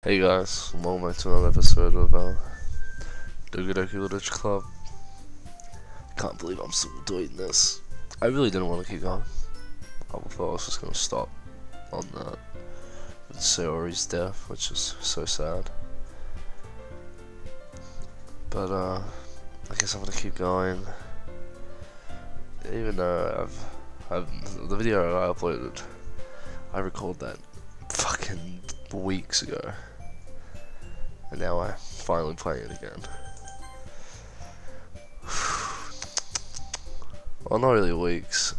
Hey guys, welcome back to another episode of Doki Doki Literature Club. Can't believe I'm still doing this. I really didn't want to keep going. I thought I was just going to stop on that with Sayori's death, which is so sad. But I guess I'm going to keep going. Even though the video I uploaded, I recorded that fucking weeks ago. And now I'm finally playing it again. Well, not really weeks,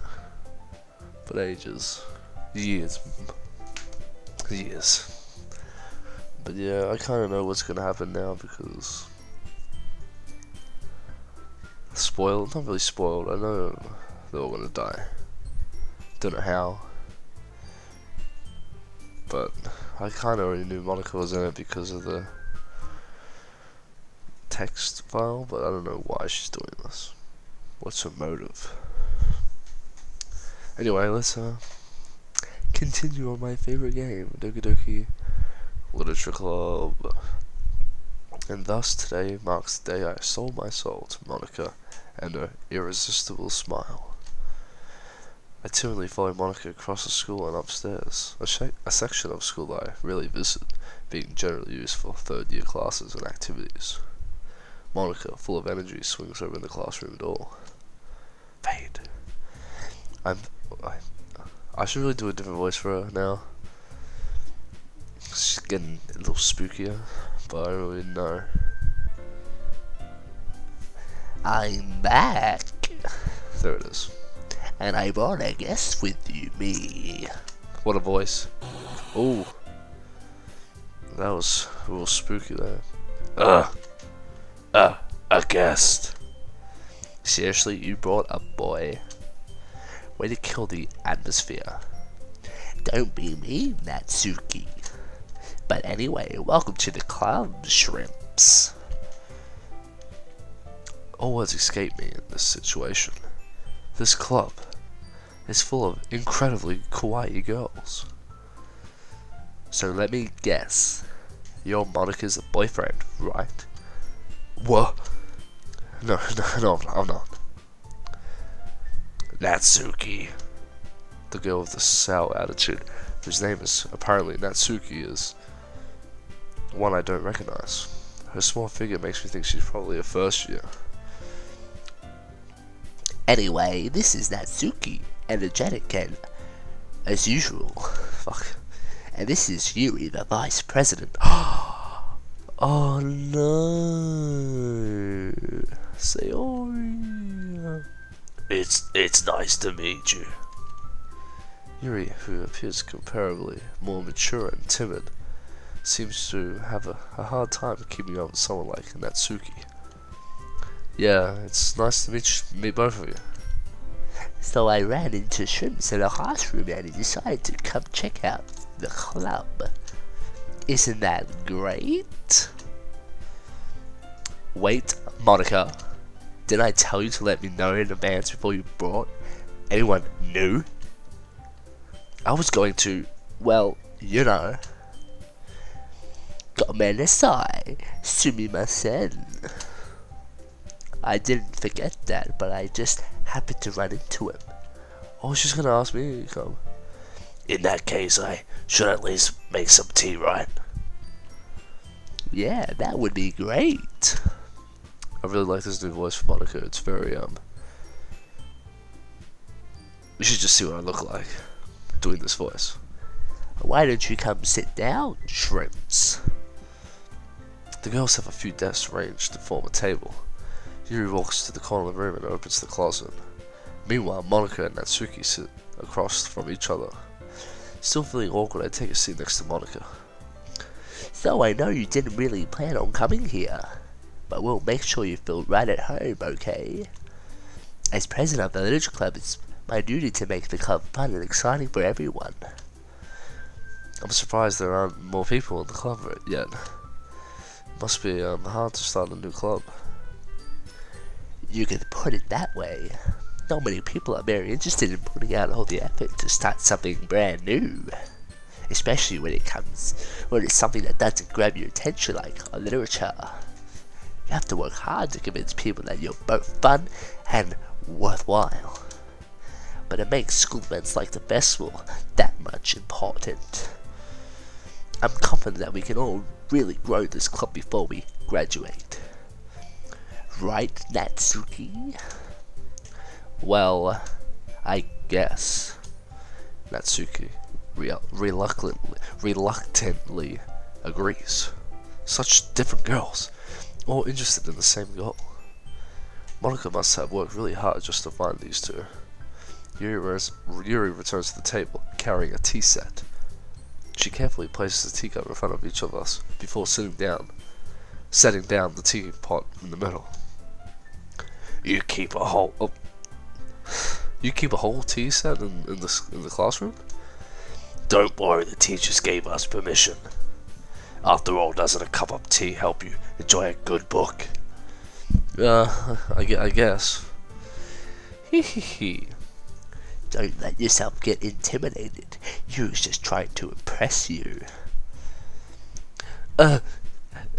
but ages. Years. But yeah, I kinda know what's gonna happen now because... Spoiled? Not really spoiled, I know they're all gonna die. Don't know how. But I kinda already knew Monika was in it because of the text file, but I don't know why she's doing this. What's her motive? Anyway, let's continue on my favorite game, Doki Doki Literature Club. And thus today marks the day I sold my soul to Monika and her irresistible smile. I timidly followed Monika across the school and upstairs, a section of school I rarely visit, being generally used for third-year classes and activities. Monika, full of energy, swings open the classroom door. Fade. I should really do a different voice for her now. She's getting a little spookier, but I don't really know. I'm back. There it is. And I brought a guest with you, me. What a voice. Ooh. That was a little spooky there. A guest. Seriously, you brought a boy? Way to kill the atmosphere. Don't be mean, Natsuki. But anyway, welcome to the club, shrimps. All words escape me in this situation. This club is full of incredibly kawaii girls. So let me guess. You're Monika's boyfriend, right? What? No, I'm not. Natsuki. The girl with the sour attitude, whose name is apparently Natsuki, is one I don't recognize. Her small figure makes me think she's probably a first year. Anyway, this is Natsuki, energetic and, as usual, fuck. And this is Yuri, the vice president. Oh no, Sayori. It's nice to meet you. Yuri, who appears comparably more mature and timid, seems to have a hard time keeping up with someone like Natsuki. Yeah, it's nice to meet both of you. So I ran into Shrimps in a classroom and he decided to come check out the club. Isn't that great? Wait, Monika. Didn't I tell you to let me know in advance before you brought anyone new? I was going to, well, you know. Gomenasai, sumimasen. I didn't forget that, but I just happened to run into him. Oh, she's gonna ask me to come. In that case, I should at least make some tea, right? Yeah, that would be great. I really like this new voice for Monika. It's very, You should just see what I look like doing this voice. Why don't you come sit down, shrimps? The girls have a few desks arranged to form a table. Yuri walks to the corner of the room and opens the closet. Meanwhile, Monika and Natsuki sit across from each other. Still feeling awkward, I take a seat next to Monika. So I know you didn't really plan on coming here, but we'll make sure you feel right at home, okay? As president of the literature club, it's my duty to make the club fun and exciting for everyone. I'm surprised there aren't more people in the club yet. It must be hard to start a new club. You could put it that way. Not many people are very interested in putting out all the effort to start something brand new. especially when it's something that doesn't grab your attention like literature. You have to work hard to convince people that you're both fun and worthwhile. But it makes school events like the festival that much important. I'm confident that we can all really grow this club before we graduate. Right, Natsuki? Well, I guess. Natsuki reluctantly agrees. Such different girls, all interested in the same goal. Monika must have worked really hard just to find these two. Yuri returns to the table, carrying a tea set. She carefully places the teacup in front of each of us before setting down the teapot in the middle. You keep a whole tea set in the classroom? Don't worry, the teachers gave us permission. After all, doesn't a cup of tea help you enjoy a good book? I guess. Hee. Don't let yourself get intimidated. Yuri's just trying to impress you.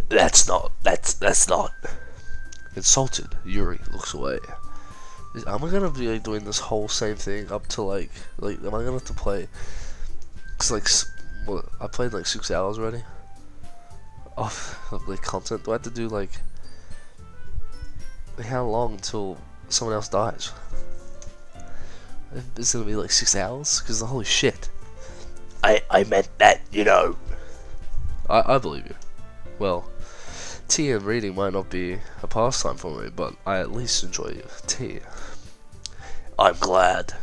That's not. Insulted, Yuri looks away. Am I gonna be doing this whole same thing up to like am I gonna have to play? Cause I played 6 hours already of content. Do I have to do how long until someone else dies? It's gonna be 6 hours? Cause holy shit. I meant that, I believe you. Well, tea and reading might not be a pastime for me, but I at least enjoy tea. I'm glad.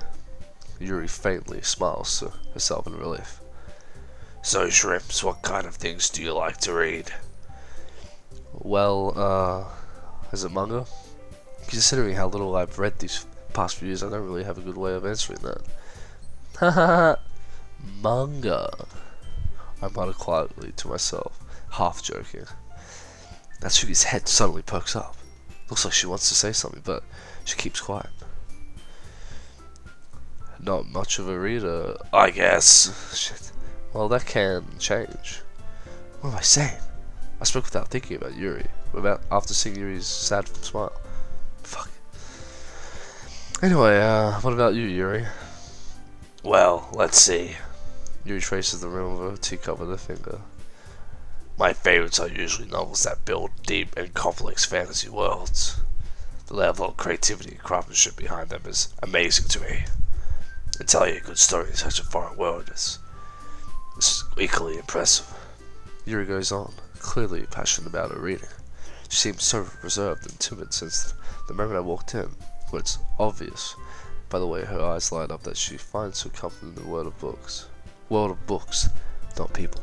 Yuri faintly smiles to herself in relief. So, Shrimps, what kind of things do you like to read? Well, is it manga? Considering how little I've read these past few years, I don't really have a good way of answering that. Haha, manga. I muttered quietly to myself, half joking. Natsuki's head suddenly perks up. Looks like she wants to say something, but she keeps quiet. Not much of a reader, I guess. Shit. Well, that can change. What am I saying? I spoke without thinking about Yuri. After seeing Yuri's sad smile. Fuck. Anyway, what about you, Yuri? Well, let's see. Yuri traces the rim of a teacup with her finger. My favorites are usually novels that build deep and complex fantasy worlds. The level of creativity and craftsmanship behind them is amazing to me. And telling a good story in such a foreign world is equally impressive. Yuri goes on, clearly passionate about her reading. She seems so reserved and timid since the moment I walked in, but it's obvious by the way her eyes light up that she finds her comfort in the world of books. World of books, not people.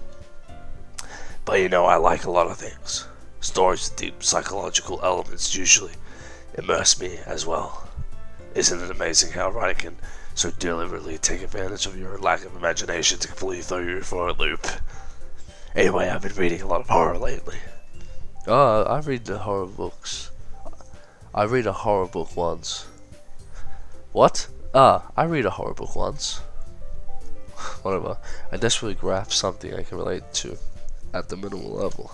But I like a lot of things. Stories with deep psychological elements usually immerse me as well. Isn't it amazing how writing can so deliberately take advantage of your lack of imagination to completely throw you for a loop? Anyway, I've been reading a lot of horror lately. I read the horror books. I read a horror book once. What? I read a horror book once. Whatever. I desperately grasp something I can relate to at the minimal level.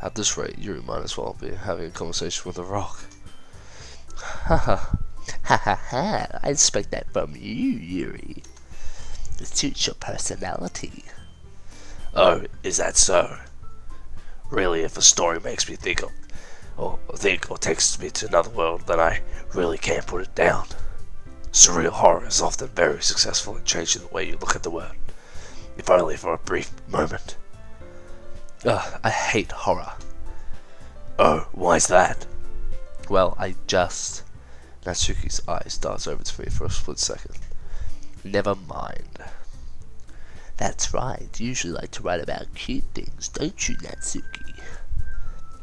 At this rate, Yuri might as well be having a conversation with a rock. Haha. Ha ha ha, I expect that from you, Yuri. It suits your personality. Oh, is that so? Really, if a story makes me think or takes me to another world, then I really can't put it down. Surreal horror is often very successful in changing the way you look at the world, if only for a brief moment. I hate horror. Oh, why's that? Well, Natsuki's eyes darts over to me for a split second. Never mind. That's right, you usually like to write about cute things, don't you, Natsuki?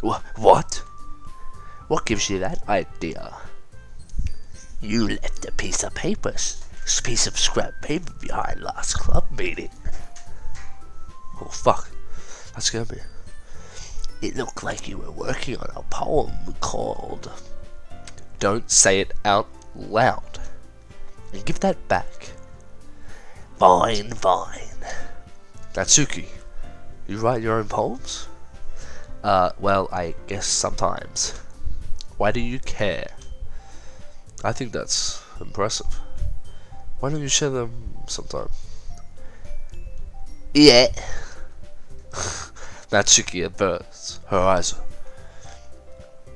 What? What gives you that idea? You left a piece of scrap paper behind last club meeting. Oh fuck, that scared me. It looked like you were working on a poem called... Don't say it out loud. And give that back. Fine. Natsuki, you write your own poems? Well, I guess sometimes. Why do you care? I think that's impressive. Why don't you share them sometime? Yeah. Natsuki averts her eyes.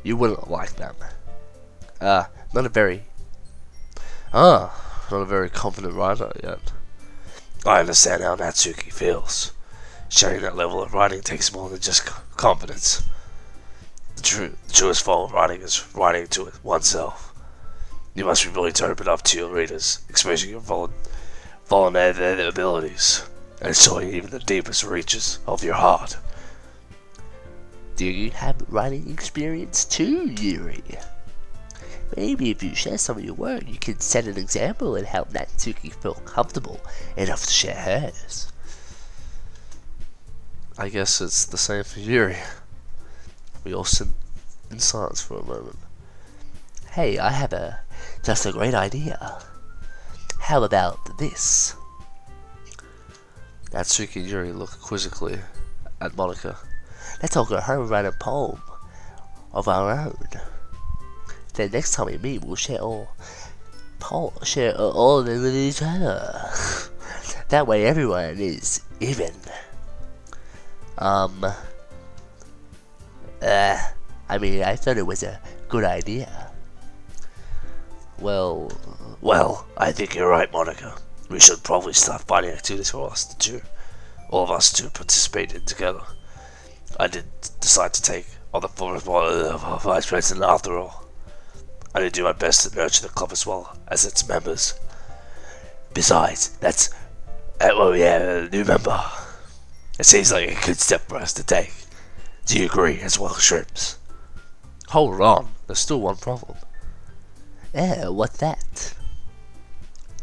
You wouldn't like them. Not a very confident writer yet. I understand how Natsuki feels. Sharing that level of writing takes more than just confidence. The truest form of writing is writing to oneself. You must be willing to open up to your readers, exposing your vulnerabilities, and showing even the deepest reaches of your heart. Do you have writing experience too, Yuri? Maybe if you share some of your work, you can set an example and help Natsuki feel comfortable enough to share hers. I guess it's the same for Yuri. We all sit in silence for a moment. Hey, I have just a great idea. How about this? Natsuki and Yuri look quizzically at Monika. Let's all go home and write a poem of our own. Then next time we meet, we'll share all of them with each other. That way everyone is even. I thought it was a good idea. Well, I think you're right, Monika. We should probably start finding activities for us to do. All of us to participate in together. I did decide to take on the full responsibility of vice president after all. I did do my best to nurture the club as well as its members. Besides, that's a new member. It seems like a good step for us to take. Do you agree as well, Shrimps? Hold on, there's still one problem. What's that?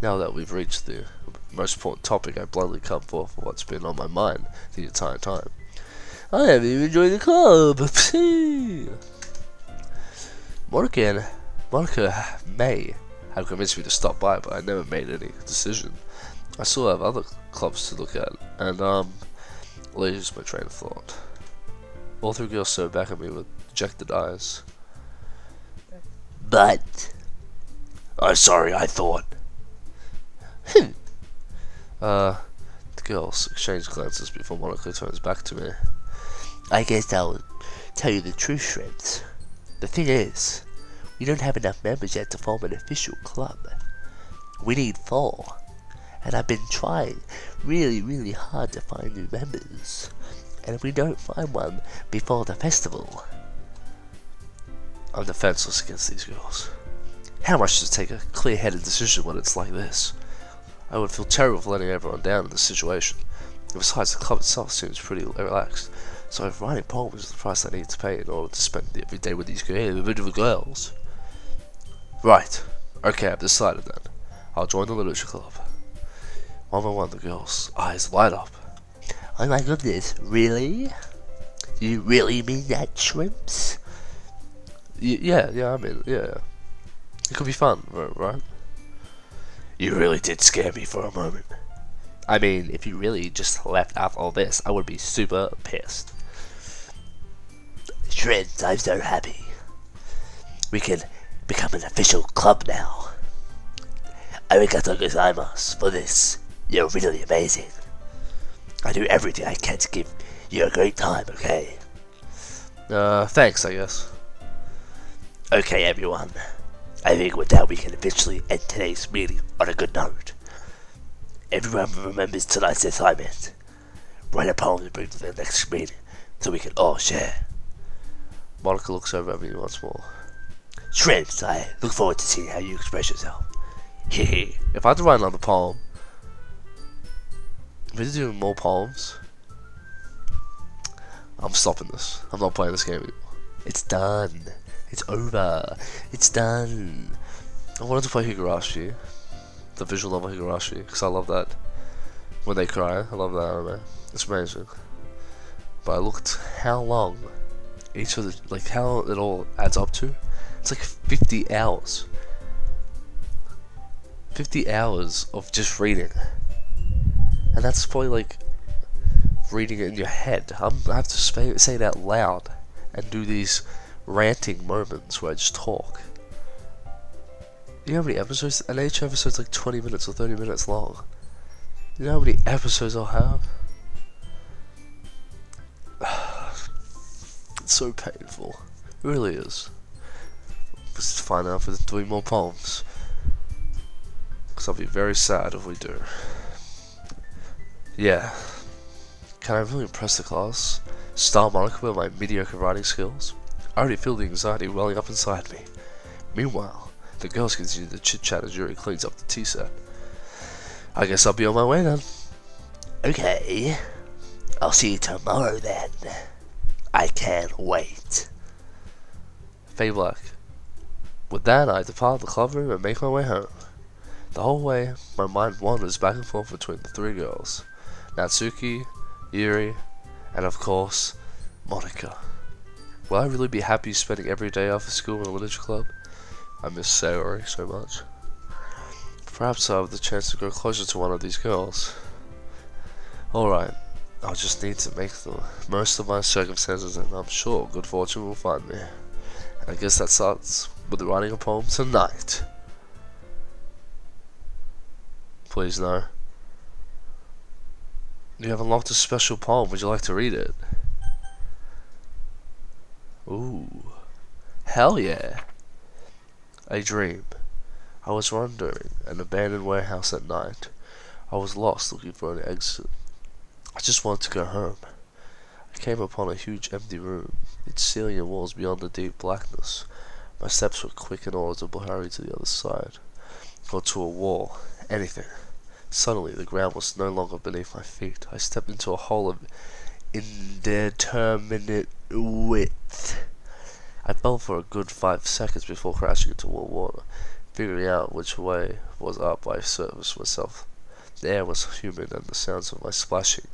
Now that we've reached the most important topic, I bluntly come forth for what's been on my mind the entire time. I haven't even joined the club. Monika may have convinced me to stop by, but I never made any decision. I still have other clubs to look at, and lose my train of thought. All three girls stared back at me with dejected eyes. But I'm sorry, I thought. The girls exchange glances before Monika turns back to me. I guess I'll tell you the truth, Shrimps. The thing is, we don't have enough members yet to form an official club. We need 4. And I've been trying really hard to find new members. And if we don't find one before the festival... I'm defenseless against these girls. How much does it take a clear-headed decision when it's like this? I would feel terrible for letting everyone down in this situation. And besides, the club itself seems pretty relaxed. So if writing poems is the price I need to pay in order to spend every day with these girls... Right. Okay, I've decided then. I'll join the literature club. One by one, the girls' eyes light up. Oh my goodness, really? Do you really mean that, Shrimps? Yeah, I mean, yeah. It could be fun, right? You really did scare me for a moment. I mean, if you really just left out all this, I would be super pissed. Shrimps, I'm so happy. We can become an official club now. Arigato gozaimasu for this. You're really amazing. I do everything I can to give you a great time, okay? Thanks, I guess. Okay, everyone. I think with that we can officially end today's meeting on a good note. Everyone remembers tonight's assignment. Write a poem to bring to the next meeting so we can all share. Monika looks over at me once more. Shrimps, I look forward to seeing how you express yourself. Hehe. If I had to write another poem, if we're doing more poems, I'm stopping this. I'm not playing this game anymore. It's done. It's over. It's done. I wanted to play Higurashi, the visual novel Higurashi, because I love that. When they cry, I love that anime. It's amazing. But I looked how long each of the, like how it all adds up to. It's like 50 hours. 50 hours of just reading. And that's probably like reading it in your head. I have to say it out loud and do these ranting moments where I just talk. You know how many episodes? And each episode's like 20 minutes or 30 minutes long. You know how many episodes I'll have? It's so painful. It really is. Let's find out for the 3 more poems. Because I'll be very sad if we do. Yeah. Can I really impress the class? Star Monika with my mediocre writing skills? I already feel the anxiety welling up inside me. Meanwhile, the girls continue to chit-chat as Yuri cleans up the tea set. I guess I'll be on my way then. Okay. I'll see you tomorrow then. I can't wait. Fade black. With that, I depart the club room and make my way home. The whole way, my mind wanders back and forth between the 3 girls. Natsuki, Yuri, and of course, Monika. Will I really be happy spending every day after school in a literature club? I miss Sayori so much. Perhaps I'll have the chance to grow closer to one of these girls. Alright, I'll just need to make the most of my circumstances and I'm sure good fortune will find me. And I guess that starts with writing a poem tonight. Please no. You have unlocked a special poem. Would you like to read it? Ooh. Hell yeah. A dream. I was wandering an abandoned warehouse at night. I was lost looking for an exit. I just wanted to go home. I came upon a huge empty room, its ceiling and walls beyond the deep blackness. My steps were quick in order to hurry to the other side. Or to a wall. Anything. Suddenly, the ground was no longer beneath my feet. I stepped into a hole of indeterminate width. I fell for a good 5 seconds before crashing into warm water. Figuring out which way was up, I serviced myself. The air was humid and the sounds of my splashing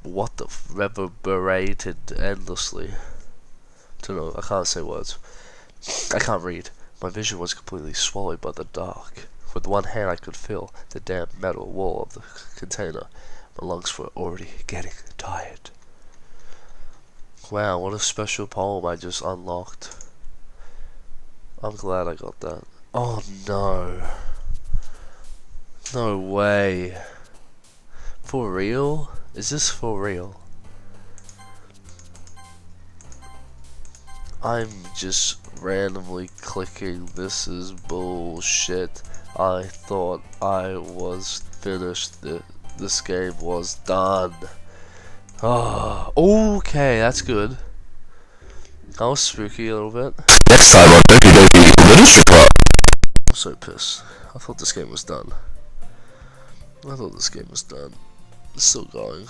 reverberated endlessly. I can't say words. I can't read. My vision was completely swallowed by the dark. With one hand I could feel the damp metal wall of the container. My lungs were already getting tired. Wow, what a special poem I just unlocked. I'm glad I got that. Oh no. No way. For real? Is this for real? I'm just randomly clicking. This is bullshit. I thought I was finished. This game was done. Oh, okay, that's good. That was spooky a little bit. Next time on Doki Doki Literature Club. I'm so pissed. I thought this game was done. It's still going.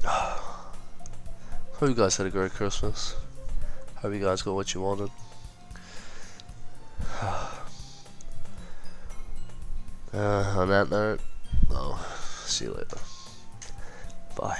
Hope you guys had a great Christmas. Hope you guys got what you wanted. On that note, I'll see you later. Bye.